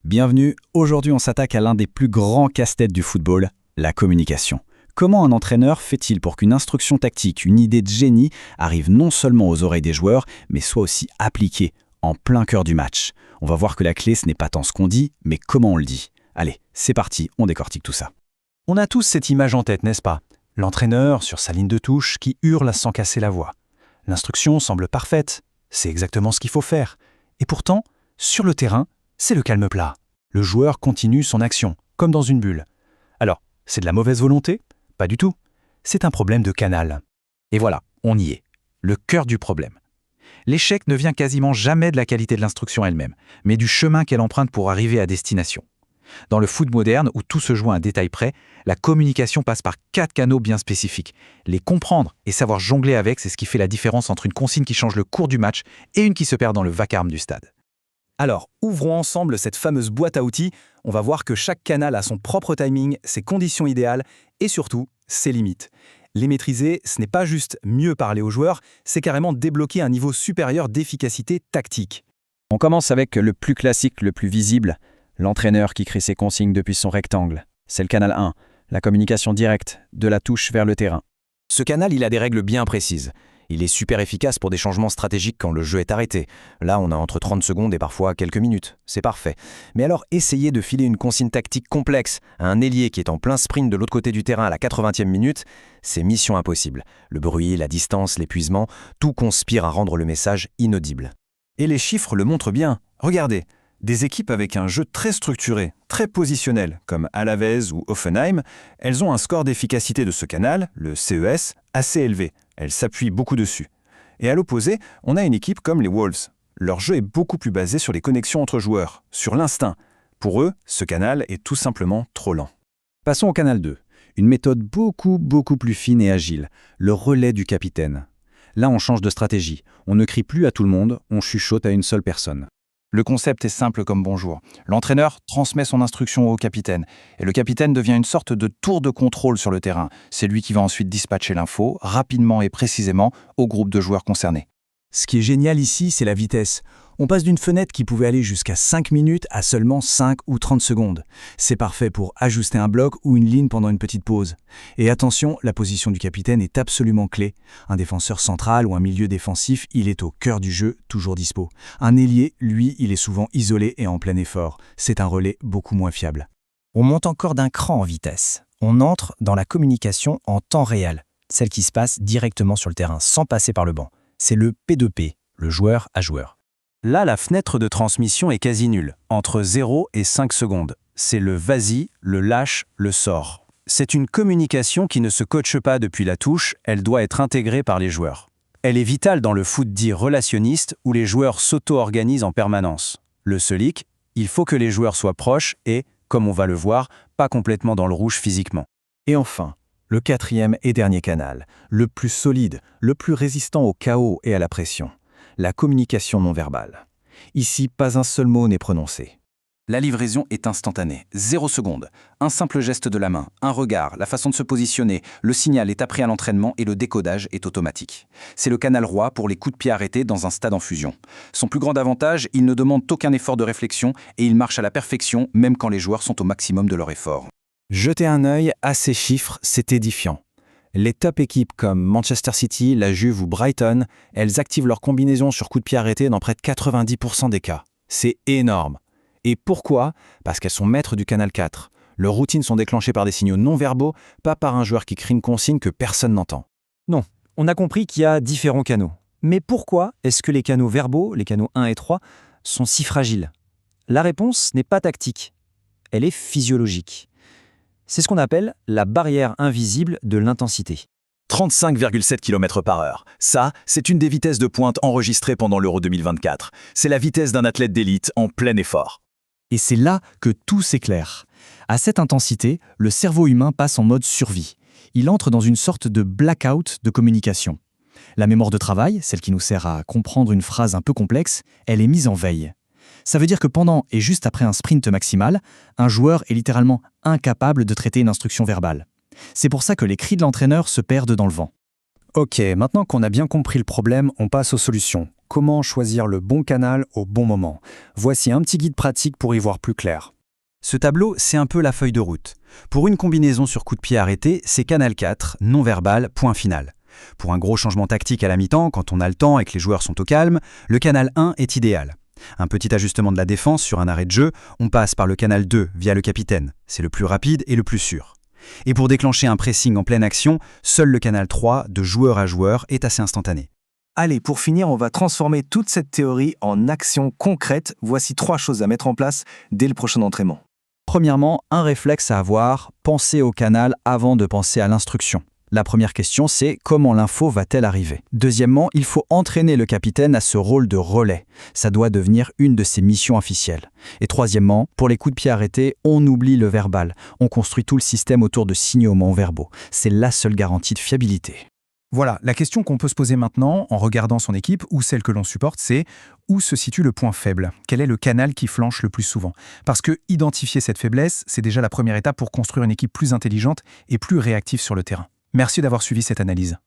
Bienvenue, aujourd'hui on s'attaque à l'un des plus grands casse-têtes du football, la communication. Comment un entraîneur fait-il pour qu'une instruction tactique, une idée de génie, arrive non seulement aux oreilles des joueurs, mais soit aussi appliquée, en plein cœur du match? On va voir que la clé ce n'est pas tant ce qu'on dit, mais comment on le dit. Allez, c'est parti, on décortique tout ça. On a tous cette image en tête, n'est-ce pas? L'entraîneur, sur sa ligne de touche, qui hurle sans casser la voix. L'instruction semble parfaite, c'est exactement ce qu'il faut faire. Et pourtant, sur le terrain, c'est le calme plat. Le joueur continue son action, comme dans une bulle. Alors, c'est de la mauvaise volonté? Pas du tout. C'est un problème de canal. Et voilà, on y est. Le cœur du problème. L'échec ne vient quasiment jamais de la qualité de l'instruction elle-même, mais du chemin qu'elle emprunte pour arriver à destination. Dans le foot moderne, où tout se joue à un détail près, la communication passe par 4 canaux bien spécifiques. Les comprendre et savoir jongler avec, c'est ce qui fait la différence entre une consigne qui change le cours du match et une qui se perd dans le vacarme du stade. Alors, ouvrons ensemble cette fameuse boîte à outils. On va voir que chaque canal a son propre timing, ses conditions idéales et surtout, ses limites. Les maîtriser, ce n'est pas juste mieux parler aux joueurs, c'est carrément débloquer un niveau supérieur d'efficacité tactique. On commence avec le plus classique, le plus visible, l'entraîneur qui crie ses consignes depuis son rectangle. C'est le canal 1, la communication directe, de la touche vers le terrain. Ce canal, il a des règles bien précises. Il est super efficace pour des changements stratégiques quand le jeu est arrêté. Là, on a entre 30 secondes et parfois quelques minutes. C'est parfait. Mais alors, essayez de filer une consigne tactique complexe à un ailier qui est en plein sprint de l'autre côté du terrain à la 80e minute, c'est mission impossible. Le bruit, la distance, l'épuisement, tout conspire à rendre le message inaudible. Et les chiffres le montrent bien. Regardez, des équipes avec un jeu très structuré, très positionnel, comme Alavés ou Hoffenheim, elles ont un score d'efficacité de ce canal, le CES, assez élevé. Elles s'appuient beaucoup dessus. Et à l'opposé, on a une équipe comme les Wolves. Leur jeu est beaucoup plus basé sur les connexions entre joueurs, sur l'instinct. Pour eux, ce canal est tout simplement trop lent. Passons au canal 2, une méthode beaucoup plus fine et agile, le relais du capitaine. Là, on change de stratégie. On ne crie plus à tout le monde, on chuchote à une seule personne. Le concept est simple comme bonjour. L'entraîneur transmet son instruction au capitaine, et le capitaine devient une sorte de tour de contrôle sur le terrain. C'est lui qui va ensuite dispatcher l'info, rapidement et précisément, au groupe de joueurs concernés. Ce qui est génial ici, c'est la vitesse. On passe d'une fenêtre qui pouvait aller jusqu'à 5 minutes à seulement 5 ou 30 secondes. C'est parfait pour ajuster un bloc ou une ligne pendant une petite pause. Et attention, la position du capitaine est absolument clé. Un défenseur central ou un milieu défensif, il est au cœur du jeu, toujours dispo. Un ailier, lui, il est souvent isolé et en plein effort. C'est un relais beaucoup moins fiable. On monte encore d'un cran en vitesse. On entre dans la communication en temps réel, celle qui se passe directement sur le terrain, sans passer par le banc. C'est le P2P, le joueur à joueur. Là, la fenêtre de transmission est quasi nulle, entre 0 et 5 secondes. C'est le vas-y, le lâche, le sort. C'est une communication qui ne se coache pas depuis la touche, elle doit être intégrée par les joueurs. Elle est vitale dans le foot dit relationniste où les joueurs s'auto-organisent en permanence. Le Selic, il faut que les joueurs soient proches et, comme on va le voir, pas complètement dans le rouge physiquement. Et enfin, le 4e et dernier canal, le plus solide, le plus résistant au chaos et à la pression. La communication non verbale. Ici, pas un seul mot n'est prononcé. La livraison est instantanée, 0 seconde. Un simple geste de la main, un regard, la façon de se positionner, le signal est appris à l'entraînement et le décodage est automatique. C'est le canal roi pour les coups de pied arrêtés dans un stade en fusion. Son plus grand avantage, il ne demande aucun effort de réflexion et il marche à la perfection même quand les joueurs sont au maximum de leur effort. Jetez un œil à ces chiffres, c'est édifiant. Les top équipes comme Manchester City, la Juve ou Brighton, elles activent leur combinaison sur coup de pied arrêté dans près de 90% des cas. C'est énorme. Et pourquoi? Parce qu'elles sont maîtres du canal 4. Leurs routines sont déclenchées par des signaux non verbaux, pas par un joueur qui crie une consigne que personne n'entend. Non, on a compris qu'il y a différents canaux. Mais pourquoi est-ce que les canaux verbaux, les canaux 1 et 3, sont si fragiles? La réponse n'est pas tactique. Elle est physiologique. C'est ce qu'on appelle la barrière invisible de l'intensité. 35,7 km/h. Ça, c'est une des vitesses de pointe enregistrées pendant l'Euro 2024. C'est la vitesse d'un athlète d'élite en plein effort. Et c'est là que tout s'éclaire. À cette intensité, le cerveau humain passe en mode survie. Il entre dans une sorte de blackout de communication. La mémoire de travail, celle qui nous sert à comprendre une phrase un peu complexe, elle est mise en veille. Ça veut dire que pendant et juste après un sprint maximal, un joueur est littéralement incapable de traiter une instruction verbale. C'est pour ça que les cris de l'entraîneur se perdent dans le vent. Ok, maintenant qu'on a bien compris le problème, on passe aux solutions. Comment choisir le bon canal au bon moment? Voici un petit guide pratique pour y voir plus clair. Ce tableau, c'est un peu la feuille de route. Pour une combinaison sur coup de pied arrêté, c'est canal 4, non-verbal, point final. Pour un gros changement tactique à la mi-temps, quand on a le temps et que les joueurs sont au calme, le canal 1 est idéal. Un petit ajustement de la défense sur un arrêt de jeu, on passe par le canal 2 via le capitaine. C'est le plus rapide et le plus sûr. Et pour déclencher un pressing en pleine action, seul le canal 3, de joueur à joueur, est assez instantané. Allez, pour finir, on va transformer toute cette théorie en action concrète. Voici 3 choses à mettre en place dès le prochain entraînement. Premièrement, un réflexe à avoir, penser au canal avant de penser à l'instruction. La première question, c'est comment l'info va-t-elle arriver? Deuxièmement, il faut entraîner le capitaine à ce rôle de relais. Ça doit devenir une de ses missions officielles. Et troisièmement, pour les coups de pied arrêtés, on oublie le verbal. On construit tout le système autour de signalements verbaux. C'est la seule garantie de fiabilité. Voilà, la question qu'on peut se poser maintenant, en regardant son équipe ou celle que l'on supporte, c'est où se situe le point faible? Quel est le canal qui flanche le plus souvent? Parce que identifier cette faiblesse, c'est déjà la première étape pour construire une équipe plus intelligente et plus réactive sur le terrain. Merci d'avoir suivi cette analyse.